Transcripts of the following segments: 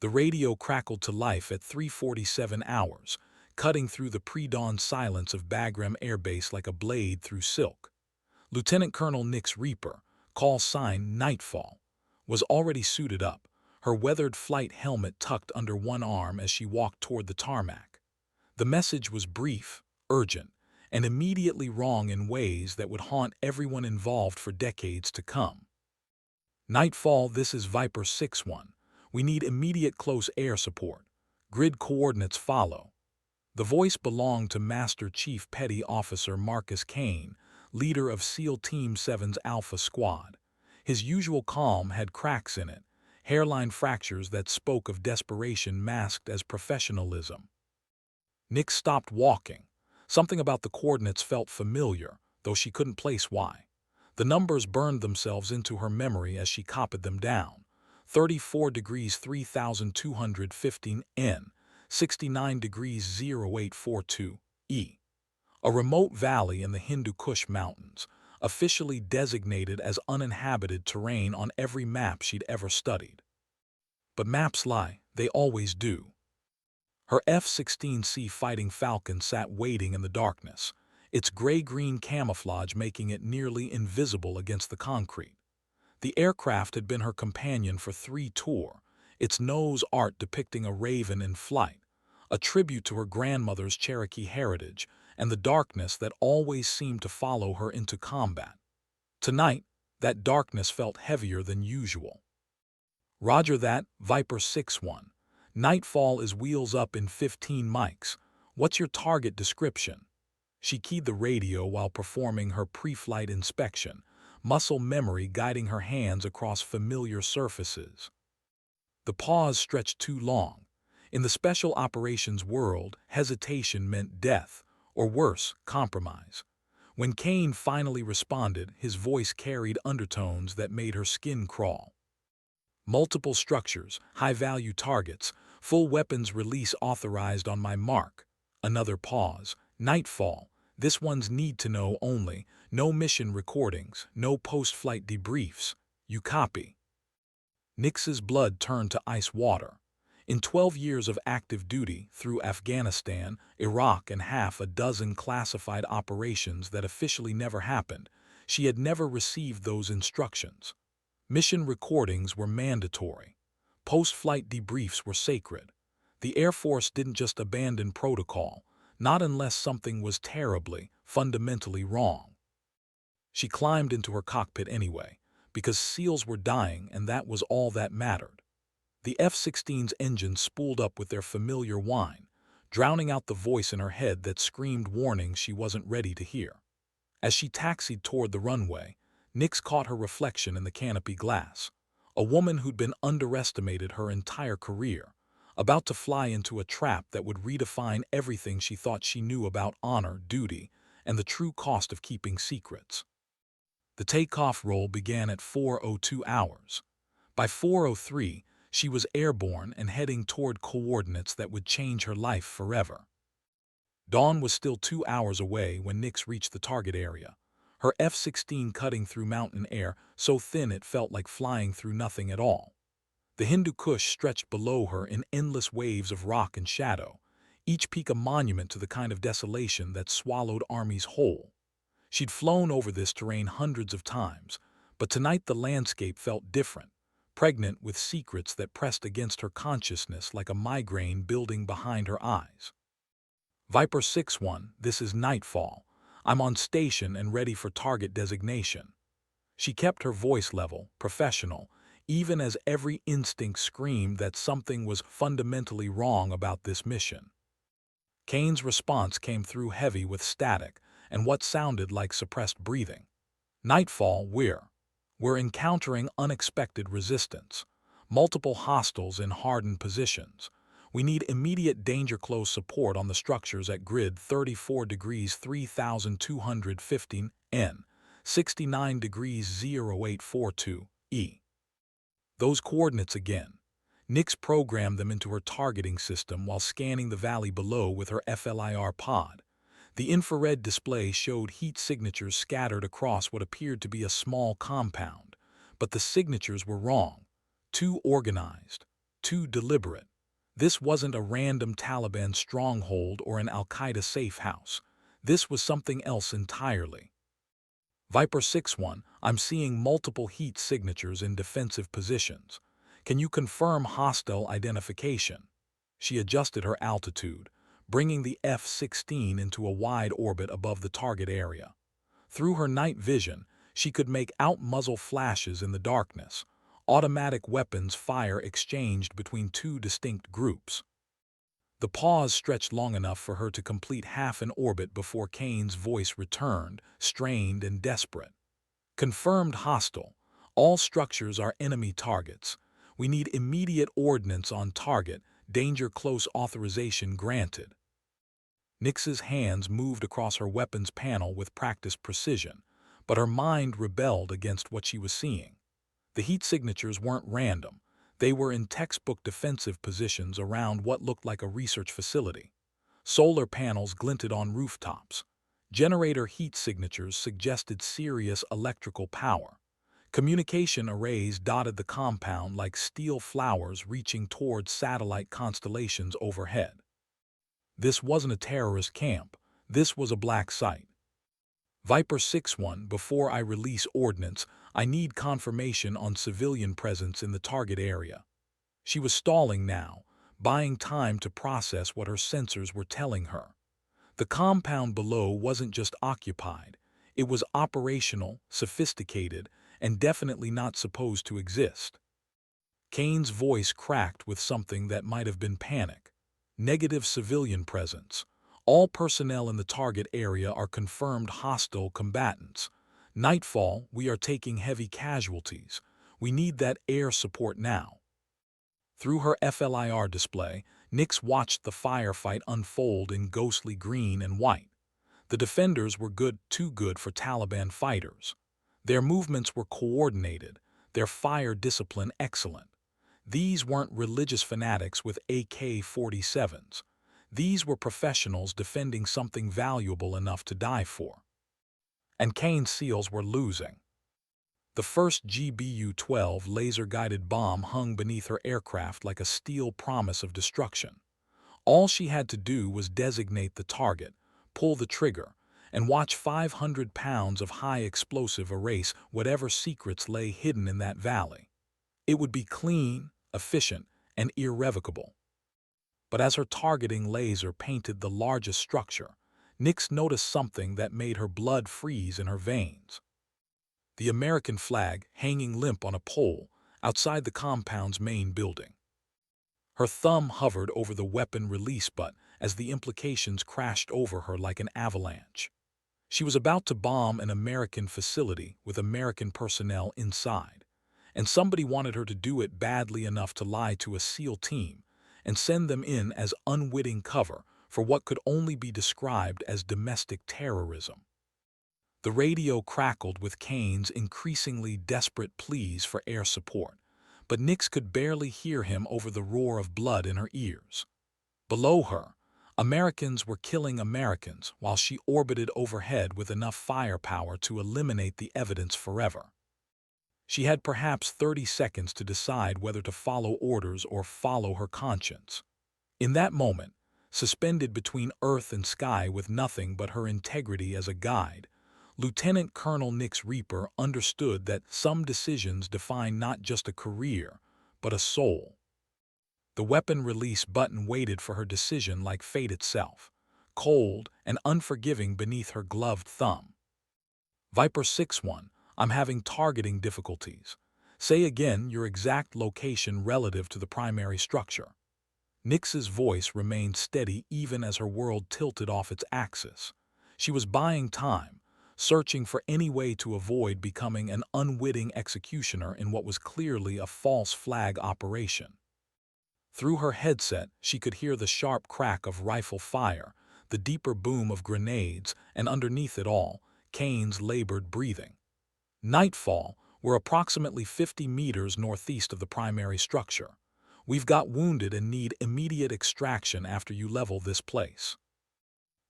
The radio crackled to life at 3:47 hours, cutting through the pre-dawn silence of Bagram Air Base like a blade through silk. Lieutenant Colonel Nix Reaper, call sign Nightfall, was already suited up, her weathered flight helmet tucked under one arm as she walked toward the tarmac. The message was brief, urgent, and immediately wrong in ways that would haunt everyone involved for decades to come. Nightfall, this is Viper 6-1. We need immediate close air support. Grid coordinates follow. The voice belonged to Master Chief Petty Officer Marcus Kane, leader of SEAL Team 7's Alpha Squad. His usual calm had cracks in it, hairline fractures that spoke of desperation masked as professionalism. Nick stopped walking. Something about the coordinates felt familiar, though she couldn't place why. The numbers burned themselves into her memory as she copied them down. 34 degrees 3215 N, 69 degrees 0842 E. A remote valley in the Hindu Kush Mountains, officially designated as uninhabited terrain on every map she'd ever studied. But maps lie, they always do. Her F-16C Fighting Falcon sat waiting in the darkness, its gray-green camouflage making it nearly invisible against the concrete. The aircraft had been her companion for 3 tours, its nose art depicting a raven in flight, a tribute to her grandmother's Cherokee heritage and the darkness that always seemed to follow her into combat. Tonight, that darkness felt heavier than usual. Roger that, Viper 6-1. Nightfall is wheels up in 15 mics. What's your target description? She keyed the radio while performing her pre-flight inspection, muscle memory guiding her hands across familiar surfaces. The pause stretched too long. In the special operations world, hesitation meant death, or worse, compromise. When Kane finally responded, his voice carried undertones that made her skin crawl. Multiple structures, high-value targets, full weapons release authorized on my mark. Another pause. Nightfall. This one's need-to-know only. No mission recordings, no post-flight debriefs. You copy. Nix's blood turned to ice water. In 12 years of active duty through Afghanistan, Iraq, and half a dozen classified operations that officially never happened, she had never received those instructions. Mission recordings were mandatory. Post-flight debriefs were sacred. The Air Force didn't just abandon protocol, not unless something was terribly, fundamentally wrong. She climbed into her cockpit anyway, because SEALs were dying and that was all that mattered. The F-16's engines spooled up with their familiar whine, drowning out the voice in her head that screamed warnings she wasn't ready to hear. As she taxied toward the runway, Nix caught her reflection in the canopy glass. A woman who'd been underestimated her entire career, about to fly into a trap that would redefine everything she thought she knew about honor, duty, and the true cost of keeping secrets. The takeoff roll began at 4:02 hours. By 4:03, she was airborne and heading toward coordinates that would change her life forever. Dawn was still 2 hours away when Nix reached the target area, her F-16 cutting through mountain air so thin it felt like flying through nothing at all. The Hindu Kush stretched below her in endless waves of rock and shadow, each peak a monument to the kind of desolation that swallowed armies whole. She'd flown over this terrain hundreds of times, but tonight the landscape felt different, pregnant with secrets that pressed against her consciousness like a migraine building behind her eyes. Viper 6-1, this is Nightfall. I'm on station and ready for target designation. She kept her voice level, professional, even as every instinct screamed that something was fundamentally wrong about this mission. Kane's response came through heavy with static and what sounded like suppressed breathing. Nightfall, we're encountering unexpected resistance. Multiple hostiles in hardened positions. We need immediate danger-close support on the structures at grid 34 degrees 3215 N, 69 degrees 0842 E. Those coordinates again. Nix programmed them into her targeting system while scanning the valley below with her FLIR pod. The infrared display showed heat signatures scattered across what appeared to be a small compound, but the signatures were wrong, too organized. too deliberate. This wasn't a random Taliban stronghold or an Al-Qaeda safe house. This was something else entirely. Viper 6-1, I'm seeing multiple heat signatures in defensive positions. Can you confirm hostile identification? She adjusted her altitude, bringing the F-16 into a wide orbit above the target area. Through her night vision, she could make out muzzle flashes in the darkness, automatic weapons fire exchanged between two distinct groups. The pause stretched long enough for her to complete half an orbit before Kane's voice returned, strained and desperate. Confirmed hostile. All structures are enemy targets. We need immediate ordnance on target, danger close authorization granted. Nix's hands moved across her weapons panel with practiced precision, but her mind rebelled against what she was seeing. The heat signatures weren't random. They were in textbook defensive positions around what looked like a research facility. Solar panels glinted on rooftops. Generator heat signatures suggested serious electrical power. Communication arrays dotted the compound like steel flowers reaching towards satellite constellations overhead. This wasn't a terrorist camp. This was a black site. Viper 6-1, before I release ordnance, I need confirmation on civilian presence in the target area. She was stalling now, buying time to process what her sensors were telling her. The compound below wasn't just occupied. It was operational, sophisticated, and definitely not supposed to exist. Kane's voice cracked with something that might have been panic. Negative civilian presence. All personnel in the target area are confirmed hostile combatants. Nightfall, we are taking heavy casualties. We need that air support now. Through her FLIR display, Nix watched the firefight unfold in ghostly green and white. The defenders were good, too good for Taliban fighters. Their movements were coordinated, their fire discipline excellent. These weren't religious fanatics with AK-47s. These were professionals defending something valuable enough to die for. And Kane's SEALs were losing. The first GBU-12 laser-guided bomb hung beneath her aircraft like a steel promise of destruction. All she had to do was designate the target, pull the trigger, and watch 500 pounds of high explosive erase whatever secrets lay hidden in that valley. It would be clean, efficient, and irrevocable. But as her targeting laser painted the largest structure, Nix noticed something that made her blood freeze in her veins. The American flag hanging limp on a pole outside the compound's main building. Her thumb hovered over the weapon release button as the implications crashed over her like an avalanche. She was about to bomb an American facility with American personnel inside, and somebody wanted her to do it badly enough to lie to a SEAL team and send them in as unwitting cover for what could only be described as domestic terrorism. The radio crackled with Kane's increasingly desperate pleas for air support, but Nix could barely hear him over the roar of blood in her ears. Below her, Americans were killing Americans while she orbited overhead with enough firepower to eliminate the evidence forever. She had perhaps 30 seconds to decide whether to follow orders or follow her conscience. In that moment, suspended between earth and sky with nothing but her integrity as a guide, Lieutenant Colonel Nix Reaper understood that some decisions define not just a career, but a soul. The weapon release button waited for her decision like fate itself, cold and unforgiving beneath her gloved thumb. Viper 6-1, I'm having targeting difficulties. Say again your exact location relative to the primary structure. Nix's voice remained steady even as her world tilted off its axis. She was buying time, searching for any way to avoid becoming an unwitting executioner in what was clearly a false flag operation. Through her headset, she could hear the sharp crack of rifle fire, the deeper boom of grenades, and underneath it all, Kane's labored breathing. Nightfall, we're approximately 50 meters northeast of the primary structure. We've got wounded and need immediate extraction after you level this place.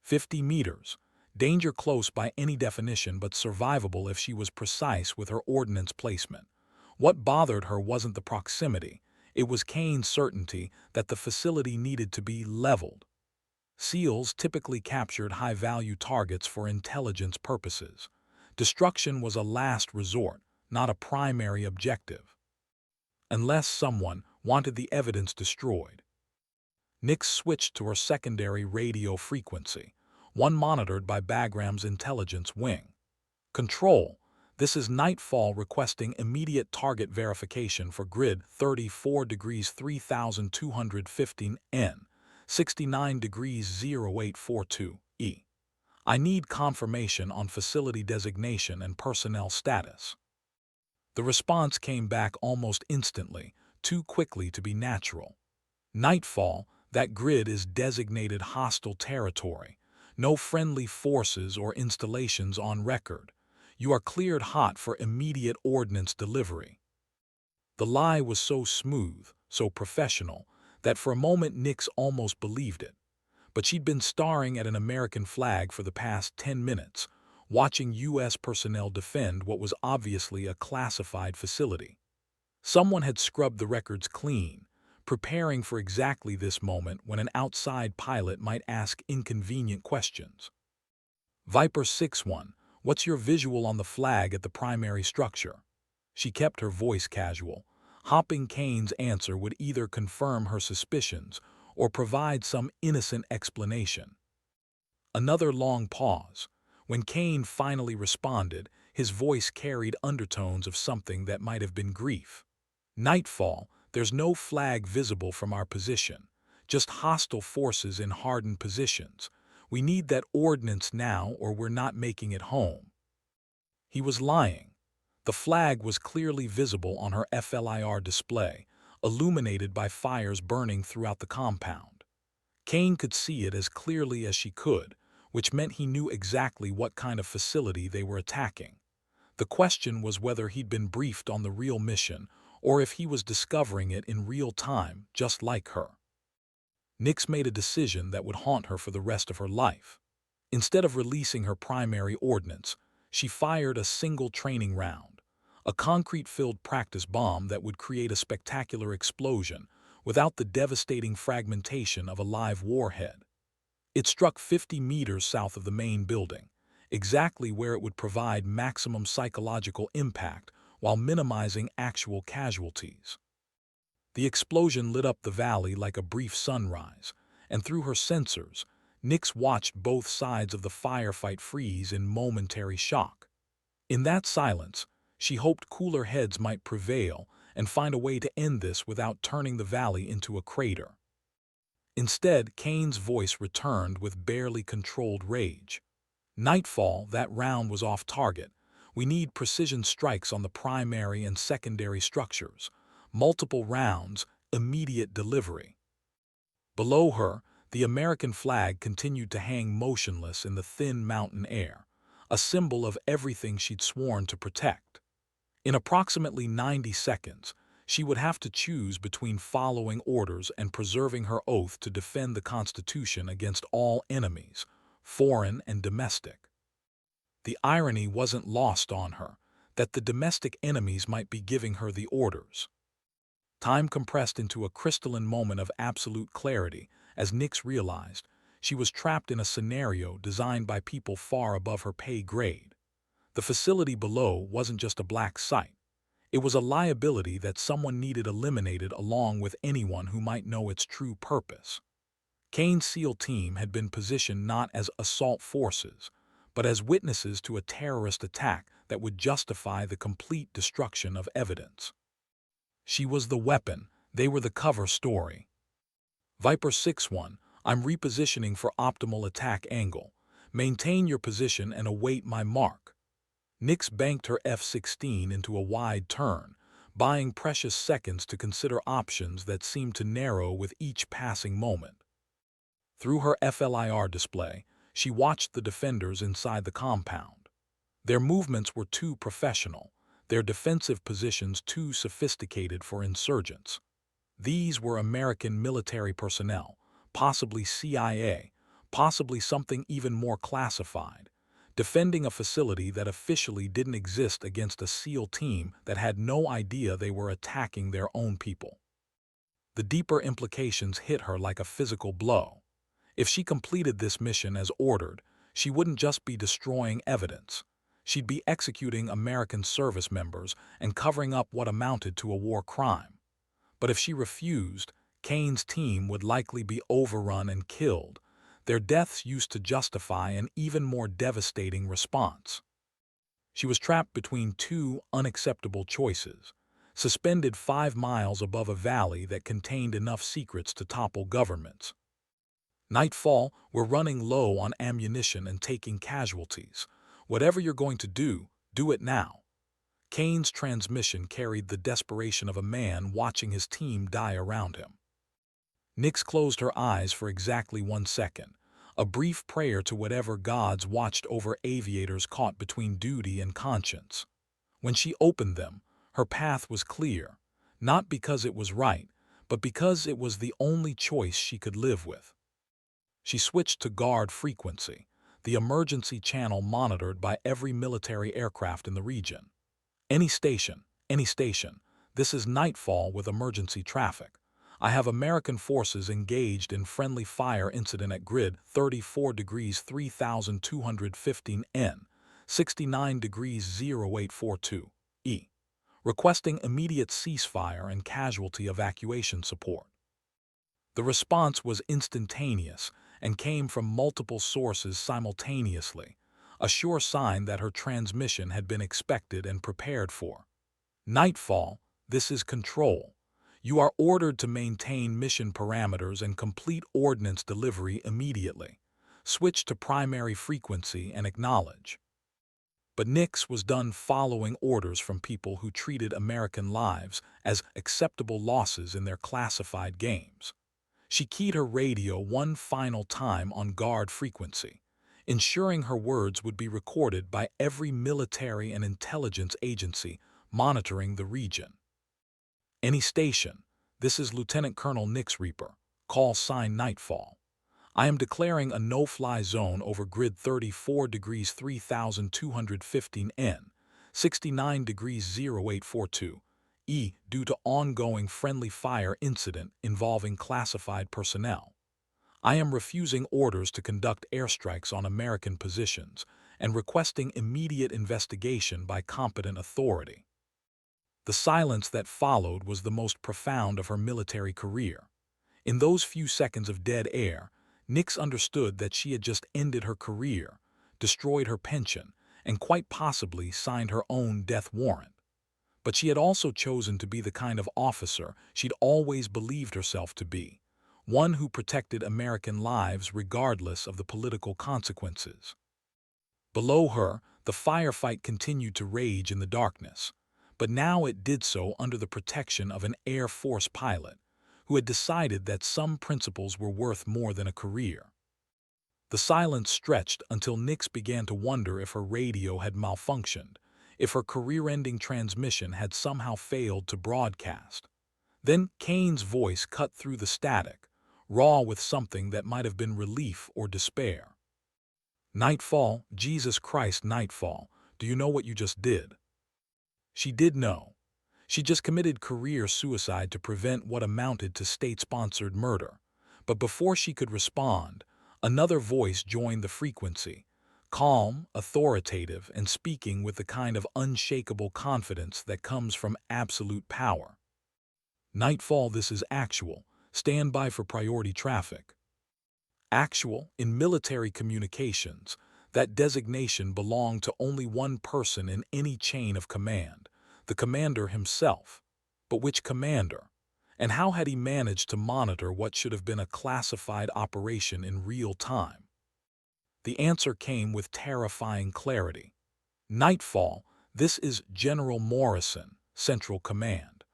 50 meters. Danger close by any definition, but survivable if she was precise with her ordnance placement. What bothered her wasn't the proximity. It was Kane's certainty that the facility needed to be leveled. SEALs typically captured high-value targets for intelligence purposes. Destruction was a last resort, not a primary objective, unless someone wanted the evidence destroyed. Nix switched to her secondary radio frequency, one monitored by Bagram's intelligence wing. Control, this is Nightfall requesting immediate target verification for grid 34 degrees 3215 N, 69 degrees 0842 E. I need confirmation on facility designation and personnel status. The response came back almost instantly, too quickly to be natural. Nightfall, that grid is designated hostile territory. No friendly forces or installations on record. You are cleared hot for immediate ordnance delivery. The lie was so smooth, so professional, that for a moment Nix almost believed it. But she'd been staring at an American flag for the past 10 minutes, watching U.S. personnel defend what was obviously a classified facility. Someone had scrubbed the records clean, preparing for exactly this moment when an outside pilot might ask inconvenient questions. Viper 6-1, what's your visual on the flag at the primary structure? She kept her voice casual, hoping Kane's answer would either confirm her suspicions or provide some innocent explanation. Another long pause. When Kane finally responded, his voice carried undertones of something that might have been grief. Nightfall, there's no flag visible from our position, just hostile forces in hardened positions. We need that ordnance now or we're not making it home. He was lying. The flag was clearly visible on her FLIR display, illuminated by fires burning throughout the compound. Kane could see it as clearly as she could, which meant he knew exactly what kind of facility they were attacking. The question was whether he'd been briefed on the real mission or if he was discovering it in real time, just like her. Nix made a decision that would haunt her for the rest of her life. Instead of releasing her primary ordnance, she fired a single training round, a concrete-filled practice bomb that would create a spectacular explosion without the devastating fragmentation of a live warhead. It struck 50 meters south of the main building, exactly where it would provide maximum psychological impact while minimizing actual casualties. The explosion lit up the valley like a brief sunrise, and through her sensors, Nix watched both sides of the firefight freeze in momentary shock. In that silence, she hoped cooler heads might prevail and find a way to end this without turning the valley into a crater. Instead, Kane's voice returned with barely controlled rage. Nightfall, that round was off target. We need precision strikes on the primary and secondary structures. Multiple rounds, immediate delivery. Below her, the American flag continued to hang motionless in the thin mountain air, a symbol of everything she'd sworn to protect. In approximately 90 seconds, she would have to choose between following orders and preserving her oath to defend the Constitution against all enemies, foreign and domestic. The irony wasn't lost on her, that the domestic enemies might be giving her the orders. Time compressed into a crystalline moment of absolute clarity as Nix realized she was trapped in a scenario designed by people far above her pay grade. The facility below wasn't just a black site. It was a liability that someone needed eliminated along with anyone who might know its true purpose. Kane's SEAL team had been positioned not as assault forces, but as witnesses to a terrorist attack that would justify the complete destruction of evidence. She was the weapon, they were the cover story. Viper 6-1, I'm repositioning for optimal attack angle. Maintain your position and await my mark. Nix banked her F-16 into a wide turn, buying precious seconds to consider options that seemed to narrow with each passing moment. Through her FLIR display, she watched the defenders inside the compound. Their movements were too professional, their defensive positions too sophisticated for insurgents. These were American military personnel, possibly CIA, possibly something even more classified, defending a facility that officially didn't exist against a SEAL team that had no idea they were attacking their own people. The deeper implications hit her like a physical blow. If she completed this mission as ordered, she wouldn't just be destroying evidence. She'd be executing American service members and covering up what amounted to a war crime. But if she refused, Kane's team would likely be overrun and killed. Their deaths used to justify an even more devastating response. She was trapped between two unacceptable choices, suspended 5 miles above a valley that contained enough secrets to topple governments. Nightfall, we're running low on ammunition and taking casualties. Whatever you're going to do it now. Kane's transmission carried the desperation of a man watching his team die around him. Nix closed her eyes for exactly 1 second, a brief prayer to whatever gods watched over aviators caught between duty and conscience. When she opened them, her path was clear, not because it was right, but because it was the only choice she could live with. She switched to guard frequency, the emergency channel monitored by every military aircraft in the region. Any station, this is Nightfall with emergency traffic. I have American forces engaged in friendly fire incident at grid 34 degrees 3215 N, 69 degrees 0842 E. Requesting immediate ceasefire and casualty evacuation support. The response was instantaneous and came from multiple sources simultaneously, a sure sign that her transmission had been expected and prepared for. Nightfall, this is Control. You are ordered to maintain mission parameters and complete ordnance delivery immediately. Switch to primary frequency and acknowledge. But Nix was done following orders from people who treated American lives as acceptable losses in their classified games. She keyed her radio one final time on guard frequency, ensuring her words would be recorded by every military and intelligence agency monitoring the region. Any station, this is Lieutenant Colonel Nix Reaper, call sign Nightfall. I am declaring a no-fly zone over grid 34 degrees 3215 N, 69 degrees 0842 E due to ongoing friendly fire incident involving classified personnel. I am refusing orders to conduct airstrikes on American positions and requesting immediate investigation by competent authority. The silence that followed was the most profound of her military career. In those few seconds of dead air, Nix understood that she had just ended her career, destroyed her pension, and quite possibly signed her own death warrant. But she had also chosen to be the kind of officer she'd always believed herself to be, one who protected American lives regardless of the political consequences. Below her, the firefight continued to rage in the darkness, but now it did so under the protection of an Air Force pilot who had decided that some principles were worth more than a career. The silence stretched until Nix began to wonder if her radio had malfunctioned, if her career-ending transmission had somehow failed to broadcast. Then Kane's voice cut through the static, raw with something that might have been relief or despair. Nightfall, Jesus Christ, Nightfall, do you know what you just did? She did know. She just committed career suicide to prevent what amounted to state-sponsored murder. But before she could respond, another voice joined the frequency, calm, authoritative, and speaking with the kind of unshakable confidence that comes from absolute power. Nightfall, this is Actual. Stand by for priority traffic. Actual, in military communications, that designation belonged to only one person in any chain of command, the commander himself. But which commander? And how had he managed to monitor what should have been a classified operation in real time? The answer came with terrifying clarity. Nightfall, this is General Morrison, Central Command.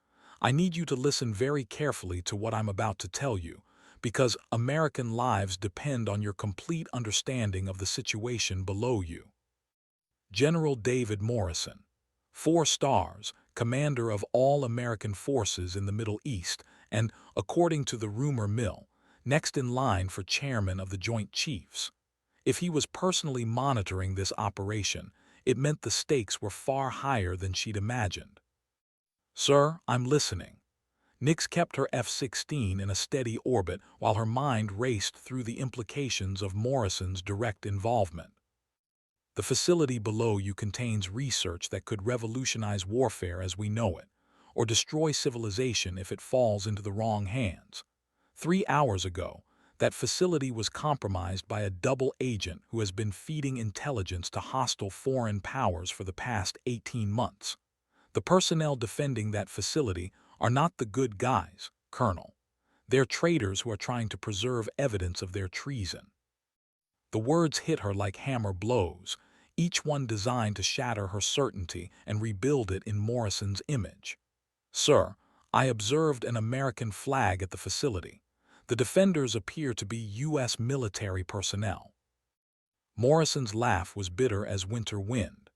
I need you to listen very carefully to what I'm about to tell you, because American lives depend on your complete understanding of the situation below you. General David Morrison, 4 stars, commander of all American forces in the Middle East, and, according to the rumor mill, next in line for chairman of the Joint Chiefs. If he was personally monitoring this operation, it meant the stakes were far higher than she'd imagined. Sir, I'm listening. Nix kept her F-16 in a steady orbit while her mind raced through the implications of Morrison's direct involvement. The facility below you contains research that could revolutionize warfare as we know it, or destroy civilization if it falls into the wrong hands. 3 hours ago, that facility was compromised by a double agent who has been feeding intelligence to hostile foreign powers for the past 18 months. The personnel defending that facility are not the good guys, Colonel. They're traitors who are trying to preserve evidence of their treason. The words hit her like hammer blows, each one designed to shatter her certainty and rebuild it in Morrison's image. Sir, I observed an American flag at the facility. The defenders appear to be U.S. military personnel. Morrison's laugh was bitter as winter wind.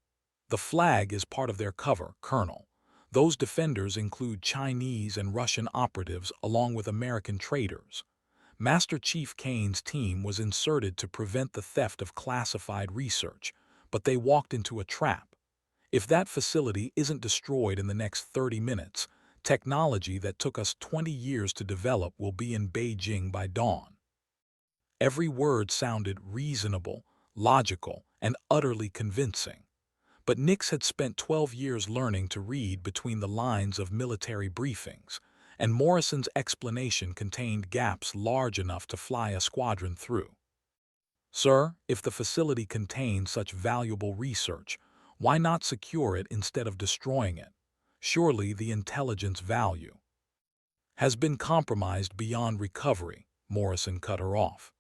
The flag is part of their cover, Colonel. Those defenders include Chinese and Russian operatives along with American traitors. Master Chief Kane's team was inserted to prevent the theft of classified research, but they walked into a trap. If that facility isn't destroyed in the next 30 minutes, technology that took us 20 years to develop will be in Beijing by dawn. Every word sounded reasonable, logical, and utterly convincing. But Nix had spent 12 years learning to read between the lines of military briefings, and Morrison's explanation contained gaps large enough to fly a squadron through. Sir, if the facility contains such valuable research, why not secure it instead of destroying it? Surely the intelligence value has been compromised beyond recovery, Morrison cut her off.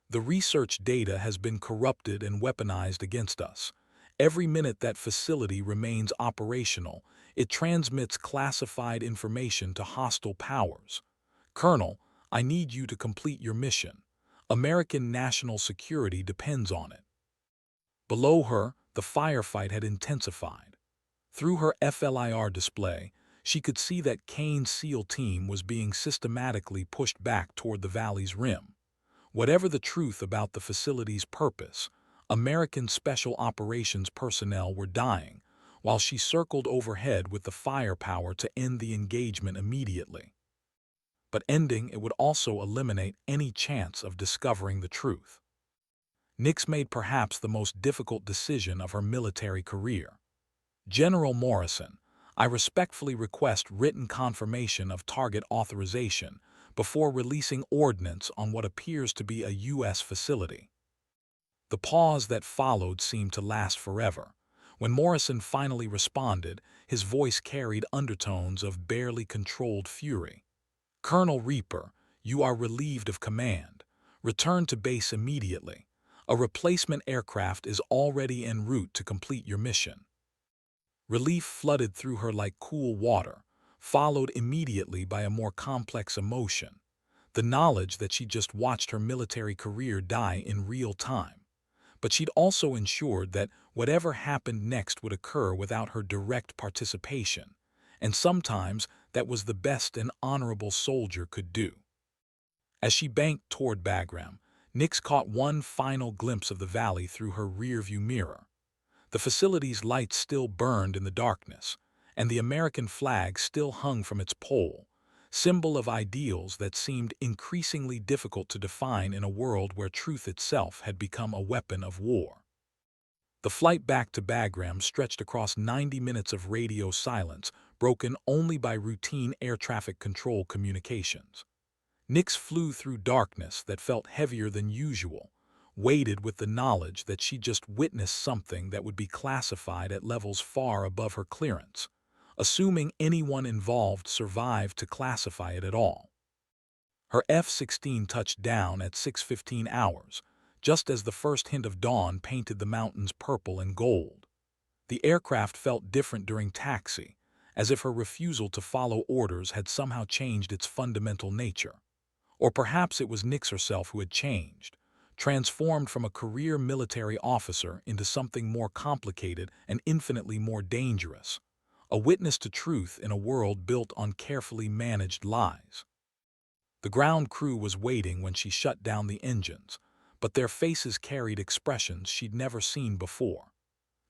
The research data has been corrupted and weaponized against us. Every minute that facility remains operational, it transmits classified information to hostile powers. Colonel, I need you to complete your mission. American national security depends on it. Below her, the firefight had intensified. Through her FLIR display, she could see that Kane's SEAL team was being systematically pushed back toward the valley's rim. Whatever the truth about the facility's purpose, American Special Operations personnel were dying, while she circled overhead with the firepower to end the engagement immediately. But ending it would also eliminate any chance of discovering the truth. Nix made perhaps the most difficult decision of her military career. General Morrison, I respectfully request written confirmation of target authorization before releasing ordnance on what appears to be a U.S. facility. The pause that followed seemed to last forever. When Morrison finally responded, his voice carried undertones of barely controlled fury. Colonel Reaper, you are relieved of command. Return to base immediately. A replacement aircraft is already en route to complete your mission. Relief flooded through her like cool water, followed immediately by a more complex emotion, the knowledge that she'd just watched her military career die in real time. But she'd also ensured that whatever happened next would occur without her direct participation, and sometimes that was the best an honorable soldier could do. As she banked toward Bagram, Nix caught one final glimpse of the valley through her rearview mirror. The facility's lights still burned in the darkness, and the American flag still hung from its pole, symbol of ideals that seemed increasingly difficult to define in a world where truth itself had become a weapon of war. The flight back to Bagram stretched across 90 minutes of radio silence, broken only by routine air traffic control communications. Nix flew through darkness that felt heavier than usual, weighted with the knowledge that she just witnessed something that would be classified at levels far above her clearance, assuming anyone involved survived to classify it at all. Her F-16 touched down at 6:15 hours, just as the first hint of dawn painted the mountains purple and gold. The aircraft felt different during taxi, as if her refusal to follow orders had somehow changed its fundamental nature. Or perhaps it was Nix herself who had changed, transformed from a career military officer into something more complicated and infinitely more dangerous, a witness to truth in a world built on carefully managed lies. The ground crew was waiting when she shut down the engines, but their faces carried expressions she'd never seen before.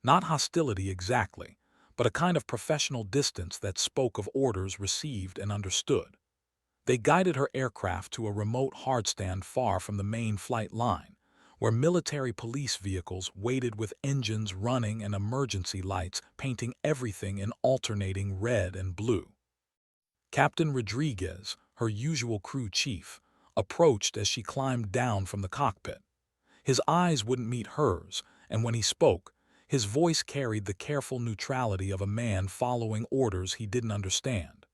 Not hostility exactly, but a kind of professional distance that spoke of orders received and understood. They guided her aircraft to a remote hardstand far from the main flight line, where military police vehicles waited with engines running and emergency lights painting everything in alternating red and blue. Captain Rodriguez, her usual crew chief, approached as she climbed down from the cockpit. His eyes wouldn't meet hers, and when he spoke, his voice carried the careful neutrality of a man following orders he didn't understand.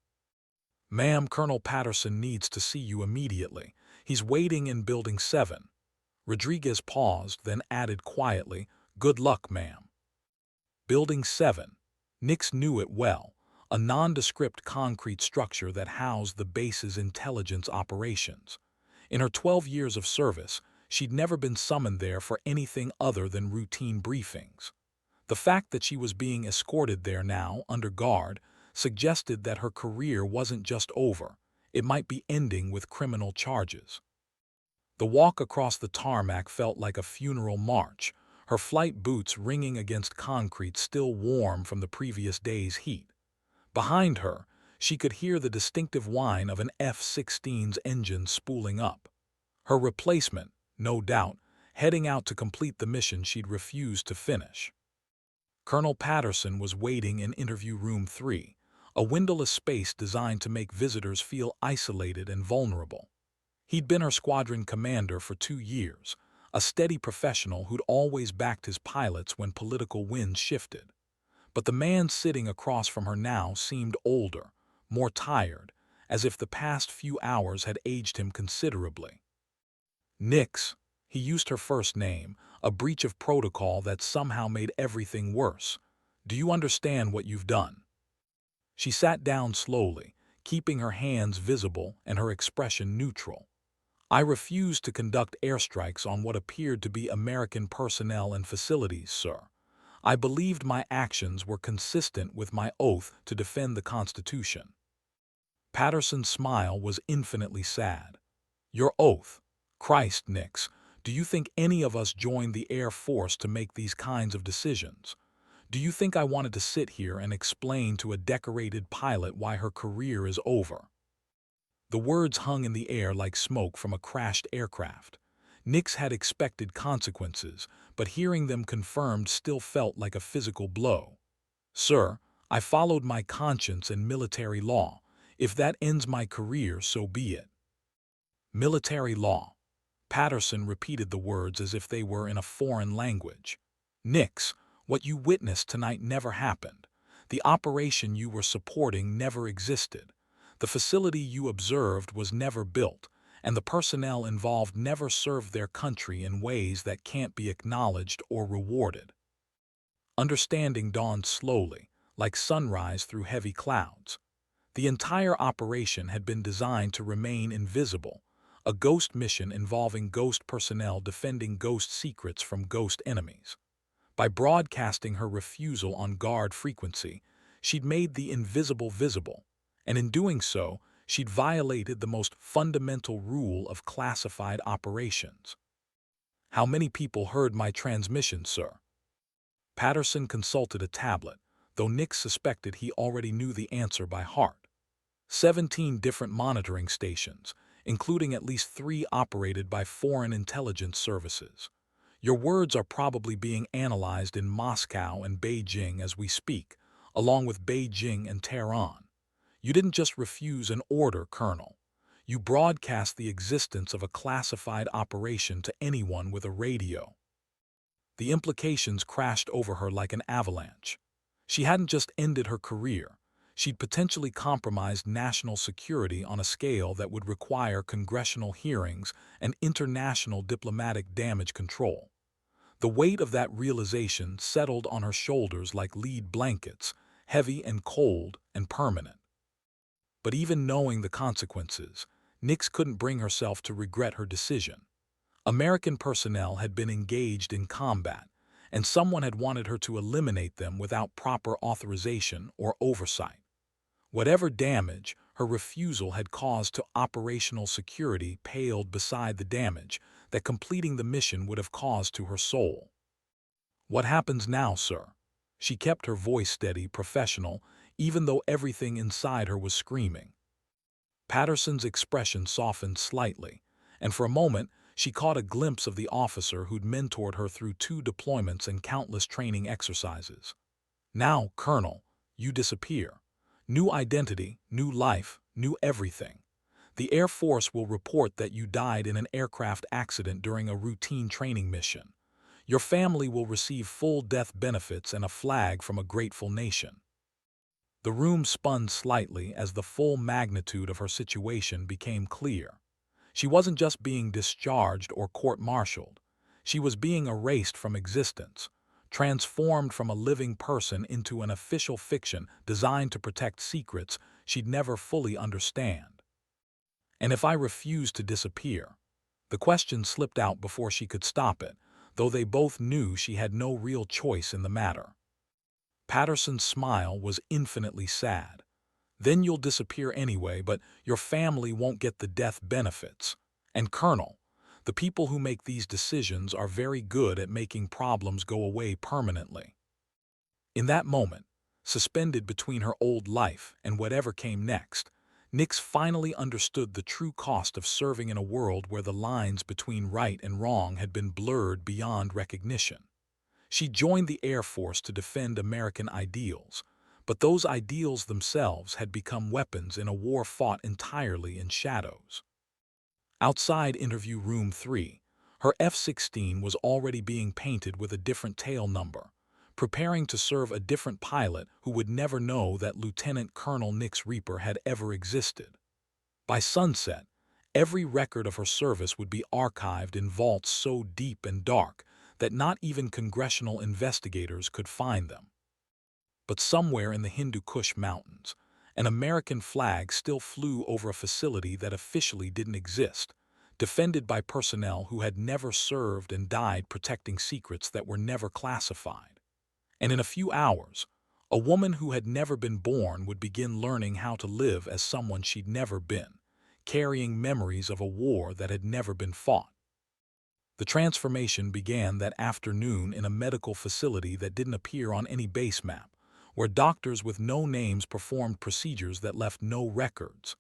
"Ma'am, Colonel Patterson needs to see you immediately. He's waiting in Building 7. Rodriguez paused, then added quietly, "Good luck, ma'am." Building 7. Nix knew it well, a nondescript concrete structure that housed the base's intelligence operations. In her 12 years of service, she'd never been summoned there for anything other than routine briefings. The fact that she was being escorted there now, under guard, suggested that her career wasn't just over, it might be ending with criminal charges. The walk across the tarmac felt like a funeral march, her flight boots ringing against concrete still warm from the previous day's heat. Behind her, she could hear the distinctive whine of an F-16's engine spooling up. Her replacement, no doubt, heading out to complete the mission she'd refused to finish. Colonel Patterson was waiting in Interview Room 3, a windowless space designed to make visitors feel isolated and vulnerable. He'd been her squadron commander for 2 years, a steady professional who'd always backed his pilots when political winds shifted. But the man sitting across from her now seemed older, more tired, as if the past few hours had aged him considerably. "Nix," he used her first name, a breach of protocol that somehow made everything worse. "Do you understand what you've done?" She sat down slowly, keeping her hands visible and her expression neutral. "I refused to conduct airstrikes on what appeared to be American personnel and facilities, sir. I believed my actions were consistent with my oath to defend the Constitution." Patterson's smile was infinitely sad. "Your oath? Christ, Nix, do you think any of us joined the Air Force to make these kinds of decisions? Do you think I wanted to sit here and explain to a decorated pilot why her career is over?" The words hung in the air like smoke from a crashed aircraft. Nix had expected consequences, but hearing them confirmed still felt like a physical blow. "Sir, I followed my conscience and military law. If that ends my career, so be it." "Military law." Patterson repeated the words as if they were in a foreign language. "Nix, what you witnessed tonight never happened. The operation you were supporting never existed. The facility you observed was never built, and the personnel involved never served their country in ways that can't be acknowledged or rewarded." Understanding dawned slowly, like sunrise through heavy clouds. The entire operation had been designed to remain invisible, a ghost mission involving ghost personnel defending ghost secrets from ghost enemies. By broadcasting her refusal on guard frequency, she'd made the invisible visible, and in doing so, she'd violated the most fundamental rule of classified operations. "How many people heard my transmission, sir?" Patterson consulted a tablet, though Nix suspected he already knew the answer by heart. 17 different monitoring stations, including at least 3 operated by foreign intelligence services. Your words are probably being analyzed in Moscow and Beijing as we speak, along with Beijing and Tehran. You didn't just refuse an order, Colonel. You broadcast the existence of a classified operation to anyone with a radio. The implications crashed over her like an avalanche. She hadn't just ended her career. She'd potentially compromised national security on a scale that would require congressional hearings and international diplomatic damage control. The weight of that realization settled on her shoulders like lead blankets, heavy and cold and permanent. But even knowing the consequences, Nix couldn't bring herself to regret her decision. American personnel had been engaged in combat, and someone had wanted her to eliminate them without proper authorization or oversight. Whatever damage her refusal had caused to operational security paled beside the damage that completing the mission would have caused to her soul. "What happens now, sir?" She kept her voice steady, professional, even though everything inside her was screaming. Patterson's expression softened slightly, and for a moment she caught a glimpse of the officer who'd mentored her through 2 deployments and countless training exercises. Now, Colonel, you disappear. New identity, new life, new everything. The Air Force will report that you died in an aircraft accident during a routine training mission. Your family will receive full death benefits and a flag from a grateful nation. The room spun slightly as the full magnitude of her situation became clear. She wasn't just being discharged or court-martialed. She was being erased from existence, transformed from a living person into an official fiction designed to protect secrets she'd never fully understand. And if I refused to disappear? The question slipped out before she could stop it, though they both knew she had no real choice in the matter. Patterson's smile was infinitely sad. Then you'll disappear anyway, but your family won't get the death benefits. And Colonel, the people who make these decisions are very good at making problems go away permanently. In that moment, suspended between her old life and whatever came next, Nix finally understood the true cost of serving in a world where the lines between right and wrong had been blurred beyond recognition. She joined the Air Force to defend American ideals, but those ideals themselves had become weapons in a war fought entirely in shadows. Outside Interview Room 3, her F-16 was already being painted with a different tail number, preparing to serve a different pilot who would never know that Lieutenant Colonel Nix Reaper had ever existed. By sunset, every record of her service would be archived in vaults so deep and dark that not even congressional investigators could find them. But somewhere in the Hindu Kush Mountains, an American flag still flew over a facility that officially didn't exist, defended by personnel who had never served and died protecting secrets that were never classified. And in a few hours, a woman who had never been born would begin learning how to live as someone she'd never been, carrying memories of a war that had never been fought. The transformation began that afternoon in a medical facility that didn't appear on any base map, where doctors with no names performed procedures that left no records.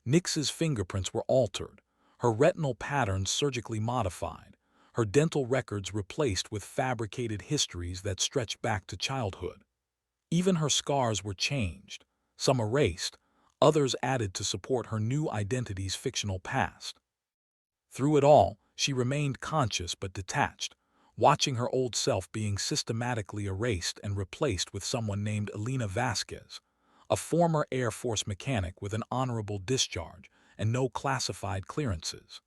Nix's fingerprints were altered, her retinal patterns surgically modified, her dental records replaced with fabricated histories that stretched back to childhood. Even her scars were changed, some erased, others added to support her new identity's fictional past. Through it all, she remained conscious but detached, watching her old self being systematically erased and replaced with someone named Elena Vasquez, a former Air Force mechanic with an honorable discharge and no classified clearances.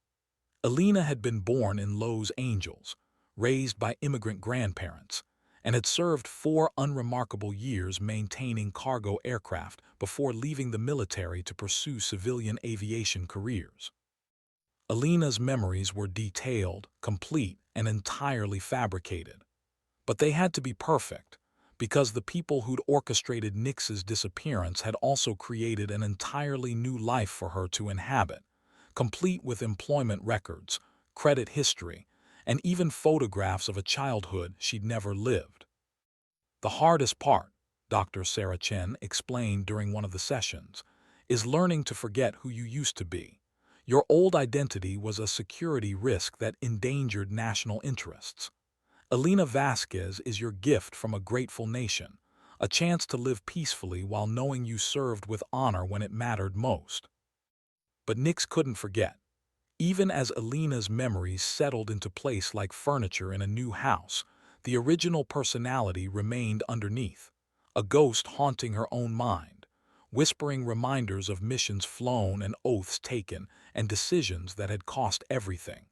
Elena had been born in Los Angeles, raised by immigrant grandparents, and had served 4 unremarkable years maintaining cargo aircraft before leaving the military to pursue civilian aviation careers. Elena's memories were detailed, complete, and entirely fabricated. But they had to be perfect, because the people who'd orchestrated Nix's disappearance had also created an entirely new life for her to inhabit, complete with employment records, credit history, and even photographs of a childhood she'd never lived. The hardest part, Dr. Sarah Chen explained during one of the sessions, is learning to forget who you used to be. Your old identity was a security risk that endangered national interests. Elena Vasquez is your gift from a grateful nation, a chance to live peacefully while knowing you served with honor when it mattered most. But Nix couldn't forget. Even as Elena's memories settled into place like furniture in a new house, the original personality remained underneath, a ghost haunting her own mind, whispering reminders of missions flown and oaths taken and decisions that had cost everything.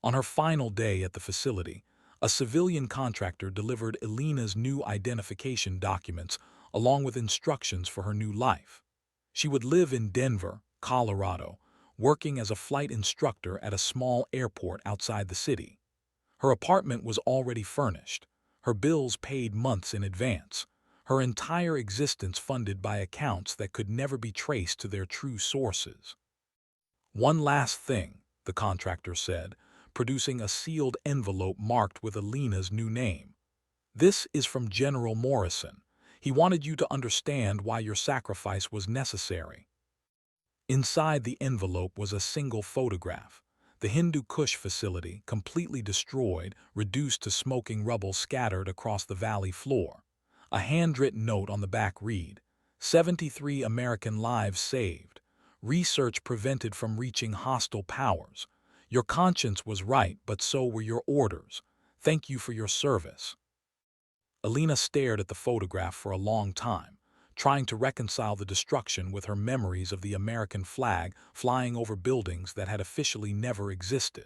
On her final day at the facility, a civilian contractor delivered Elena's new identification documents along with instructions for her new life. She would live in Denver, Colorado, working as a flight instructor at a small airport outside the city. Her apartment was already furnished, her bills paid months in advance, her entire existence funded by accounts that could never be traced to their true sources. One last thing, the contractor said, producing a sealed envelope marked with Elena's new name. This is from General Morrison. He wanted you to understand why your sacrifice was necessary. Inside the envelope was a single photograph. The Hindu Kush facility, completely destroyed, reduced to smoking rubble scattered across the valley floor. A handwritten note on the back read, 73 American lives saved. Research prevented from reaching hostile powers. Your conscience was right, but so were your orders. Thank you for your service. Alina stared at the photograph for a long time, trying to reconcile the destruction with her memories of the American flag flying over buildings that had officially never existed.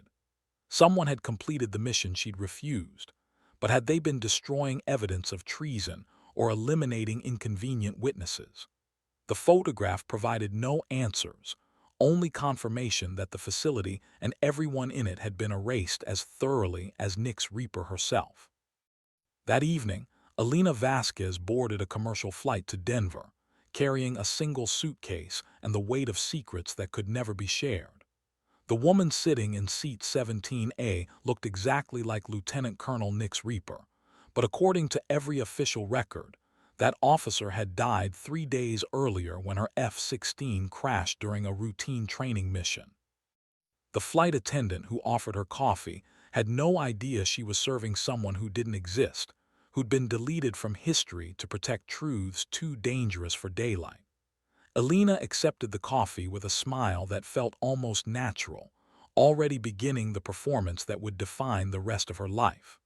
Someone had completed the mission she'd refused, but had they been destroying evidence of treason or eliminating inconvenient witnesses? The photograph provided no answers, only confirmation that the facility and everyone in it had been erased as thoroughly as Nix Reaper herself. That evening, Alina Vasquez boarded a commercial flight to Denver, carrying a single suitcase and the weight of secrets that could never be shared. The woman sitting in seat 17A looked exactly like Lieutenant Colonel Nix Reaper, but according to every official record, that officer had died 3 days earlier when her F-16 crashed during a routine training mission. The flight attendant who offered her coffee had no idea she was serving someone who didn't exist, who'd been deleted from history to protect truths too dangerous for daylight. Alina accepted the coffee with a smile that felt almost natural, already beginning the performance that would define the rest of her life.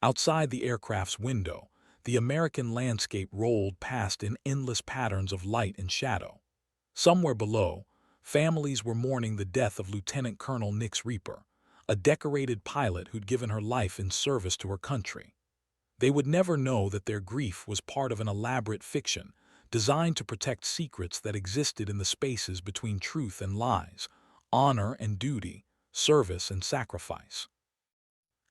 Outside the aircraft's window, the American landscape rolled past in endless patterns of light and shadow. Somewhere below, families were mourning the death of Lieutenant Colonel Nix Reaper, a decorated pilot who'd given her life in service to her country. They would never know that their grief was part of an elaborate fiction designed to protect secrets that existed in the spaces between truth and lies, honor and duty, service and sacrifice.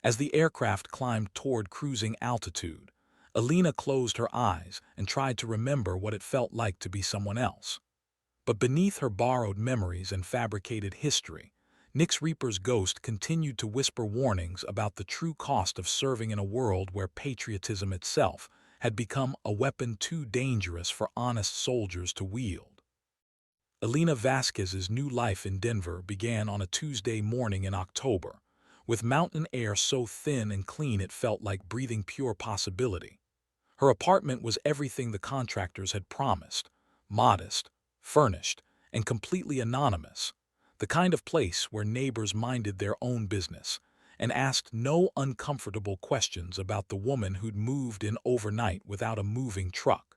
As the aircraft climbed toward cruising altitude, Alina closed her eyes and tried to remember what it felt like to be someone else. But beneath her borrowed memories and fabricated history, Nix Reaper's ghost continued to whisper warnings about the true cost of serving in a world where patriotism itself had become a weapon too dangerous for honest soldiers to wield. Alina Vasquez's new life in Denver began on a Tuesday morning in October, with mountain air so thin and clean it felt like breathing pure possibility. Her apartment was everything the contractors had promised: modest, furnished, and completely anonymous, the kind of place where neighbors minded their own business and asked no uncomfortable questions about the woman who'd moved in overnight without a moving truck.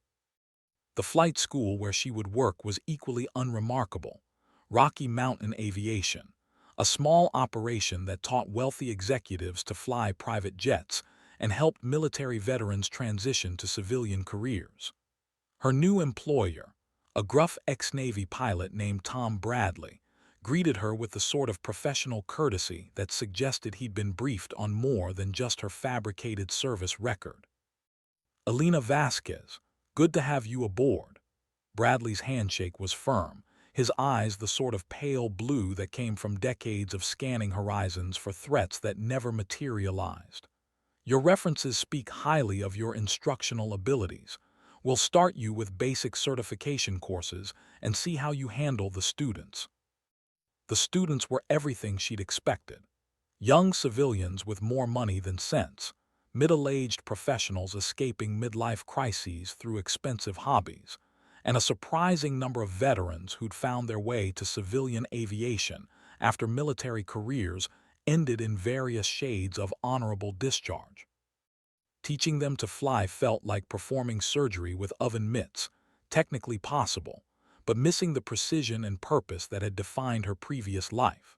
The flight school where she would work was equally unremarkable: Rocky Mountain Aviation, a small operation that taught wealthy executives to fly private jets and helped military veterans transition to civilian careers. Her new employer, a gruff ex-Navy pilot named Tom Bradley, greeted her with the sort of professional courtesy that suggested he'd been briefed on more than just her fabricated service record. Alina Vasquez, good to have you aboard. Bradley's handshake was firm, his eyes the sort of pale blue that came from decades of scanning horizons for threats that never materialized. Your references speak highly of your instructional abilities. We'll start you with basic certification courses and see how you handle the students. The students were everything she'd expected: young civilians with more money than sense, middle-aged professionals escaping midlife crises through expensive hobbies, and a surprising number of veterans who'd found their way to civilian aviation after military careers ended in various shades of honorable discharge. Teaching them to fly felt like performing surgery with oven mitts, technically possible, but missing the precision and purpose that had defined her previous life.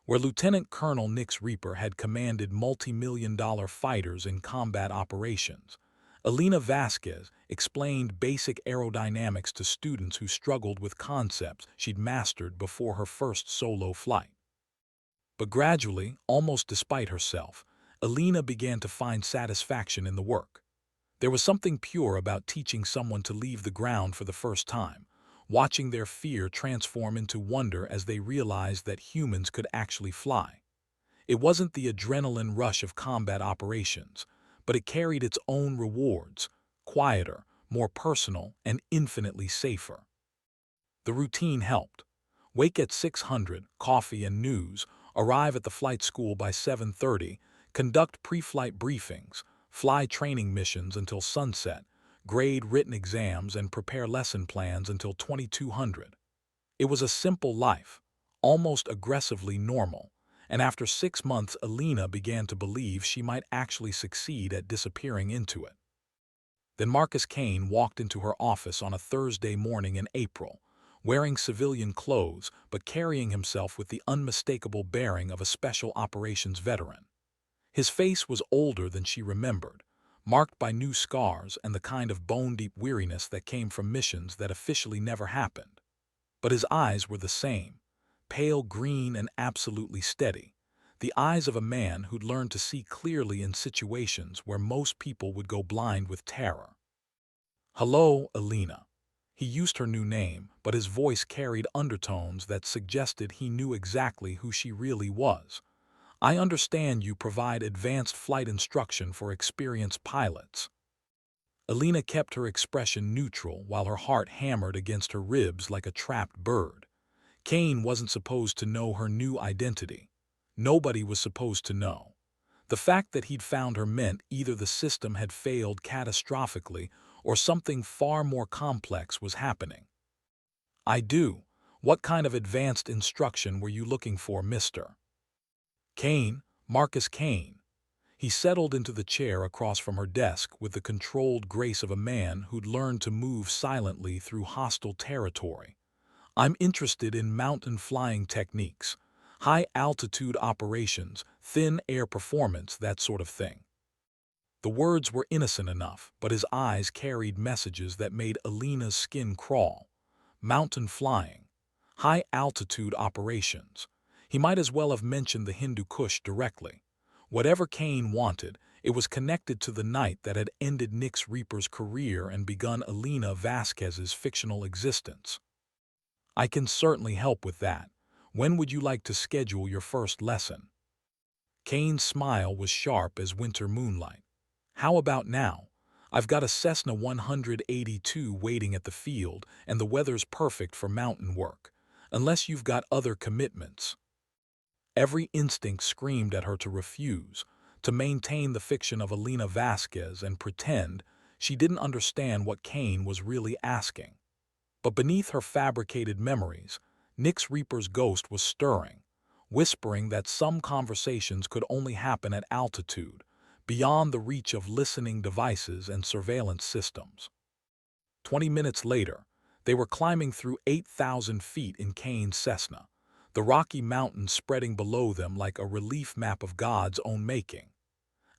Where Lieutenant Colonel Nix Reaper had commanded multi-million-dollar fighters in combat operations, Alina Vasquez explained basic aerodynamics to students who struggled with concepts she'd mastered before her first solo flight. But gradually, almost despite herself, Alina began to find satisfaction in the work. There was something pure about teaching someone to leave the ground for the first time, watching their fear transform into wonder as they realized that humans could actually fly. It wasn't the adrenaline rush of combat operations, but it carried its own rewards: quieter, more personal, and infinitely safer. The routine helped. Wake at 600, coffee and news, arrive at the flight school by 7:30, conduct pre-flight briefings, fly training missions until sunset, grade written exams and prepare lesson plans until 2200. It was a simple life, almost aggressively normal, and after 6 months Alina began to believe she might actually succeed at disappearing into it. Then Marcus Kane walked into her office on a Thursday morning in April, wearing civilian clothes but carrying himself with the unmistakable bearing of a special operations veteran. His face was older than she remembered, marked by new scars and the kind of bone-deep weariness that came from missions that officially never happened. But his eyes were the same, pale green and absolutely steady, the eyes of a man who'd learned to see clearly in situations where most people would go blind with terror. "Hello, Alina." He used her new name, but his voice carried undertones that suggested he knew exactly who she really was. "I understand you provide advanced flight instruction for experienced pilots." Alina kept her expression neutral while her heart hammered against her ribs like a trapped bird. Kane wasn't supposed to know her new identity. Nobody was supposed to know. The fact that he'd found her meant either the system had failed catastrophically or something far more complex was happening. "I do. What kind of advanced instruction were you looking for, Mr. Kane?" "Marcus Kane." He settled into the chair across from her desk with the controlled grace of a man who'd learned to move silently through hostile territory. "I'm interested in mountain flying techniques, high-altitude operations, thin air performance, that sort of thing." The words were innocent enough, but his eyes carried messages that made Alina's skin crawl. Mountain flying, high-altitude operations. He might as well have mentioned the Hindu Kush directly. Whatever Kane wanted, it was connected to the night that had ended Nick's Reaper's career and begun Alina Vasquez's fictional existence. "I can certainly help with that. When would you like to schedule your first lesson?" Kane's smile was sharp as winter moonlight. "How about now? I've got a Cessna 182 waiting at the field, and the weather's perfect for mountain work. Unless you've got other commitments." Every instinct screamed at her to refuse, to maintain the fiction of Alina Vasquez and pretend she didn't understand what Kane was really asking. But beneath her fabricated memories, Nick's Reaper's ghost was stirring, whispering that some conversations could only happen at altitude, beyond the reach of listening devices and surveillance systems. 20 minutes later, they were climbing through 8,000 feet in Kane's Cessna, the Rocky Mountains spreading below them like a relief map of God's own making.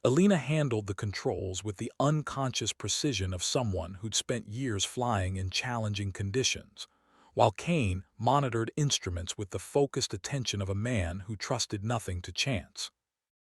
Alina handled the controls with the unconscious precision of someone who'd spent years flying in challenging conditions, while Kane monitored instruments with the focused attention of a man who trusted nothing to chance.